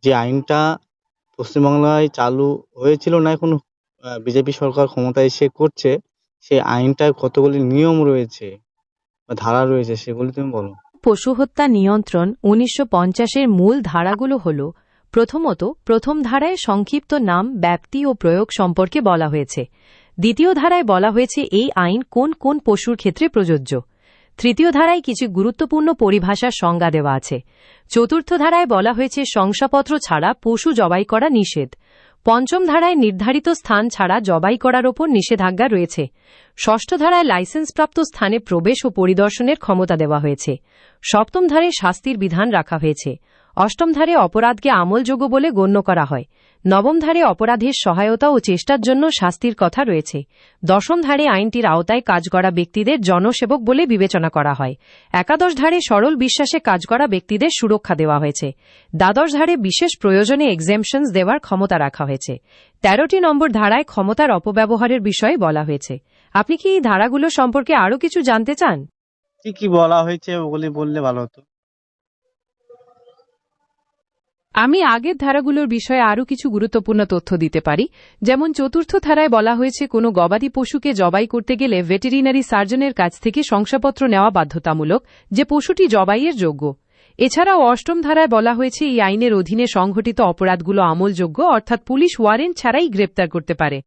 যে আইনটা পশ্চিমবাংলায় চালু হয়েছিল না এখন বিজেপি সরকার ক্ষমতায় এসে করছে, সেই আইনটায় কতগুলি নিয়ম রয়েছে বা ধারা রয়েছে সেগুলি তুমি বলো। পশু হত্যা নিয়ন্ত্রণ ১৯৫০-এর মূল ধারাগুলো হল: প্রথমত, প্রথম ধারায় সংক্ষিপ্ত নাম, ব্যাপ্তি ও প্রয়োগ সম্পর্কে বলা হয়েছে। দ্বিতীয় ধারায় বলা হয়েছে এই আইন কোন কোন পশুর ক্ষেত্রে প্রযোজ্য। তৃতীয় ধারায় কিছু গুরুত্বপূর্ণ পরিভাষার সংজ্ঞা দেওয়া আছে। চতুর্থ ধারায় বলা হয়েছে শংসাপত্র ছাড়া পশু জবাই করা নিষেধ। পঞ্চম ধারায় নির্ধারিত স্থান ছাড়া জবাই করার ওপর নিষেধাজ্ঞা রয়েছে। ষষ্ঠ ধারায় লাইসেন্সপ্রাপ্ত স্থানে প্রবেশ ও পরিদর্শনের ক্ষমতা দেওয়া হয়েছে। সপ্তম ধারে শাস্তির বিধান রাখা হয়েছে। অষ্টম ধারে অপরাধকে আমলযোগ্য বলে গণ্য করা হয়। নবম ধারে অপরাধের সহায়তা ও চেষ্টার জন্য শাস্তির কথা রয়েছে। দশম ধারে আইনটির আওতায় কাজ করা ব্যক্তিদের জনসেবক বলে বিবেচনা করা হয়। একাদশ ধারে সরল বিশ্বাসে কাজ করা ব্যক্তিদের সুরক্ষা দেওয়া হয়েছে। দ্বাদশ ধারে বিশেষ প্রয়োজনে এক্সেমশনস দেওয়ার ক্ষমতা রাখা হয়েছে। ১৩টি নম্বর ধারায় ক্ষমতার অপব্যবহারের বিষয়ে বলা হয়েছে। আপনি কি এই ধারাগুলো সম্পর্কে আরও কিছু জানতে চান? কি কি বলা হয়েছে ওগুলি বললে ভালো হতো। আমি আগের ধারাগুলোর বিষয়ে আরও কিছু গুরুত্বপূর্ণ তথ্য দিতে পারি। যেমন চতুর্থ ধারায় বলা হয়েছে কোনো গবাদি পশুকে জবাই করতে গেলে ভেটেরিনারি সার্জনের কাছ থেকে শংসাপত্র নেওয়া বাধ্যতামূলক যে পশুটি জবাইয়ের যোগ্য। এছাড়াও অষ্টম ধারায় বলা হয়েছে এই আইনের অধীনে সংঘটিত অপরাধগুলো আমলযোগ্য, অর্থাৎ পুলিশ ওয়ারেন্ট ছাড়াই গ্রেপ্তার করতে পারে।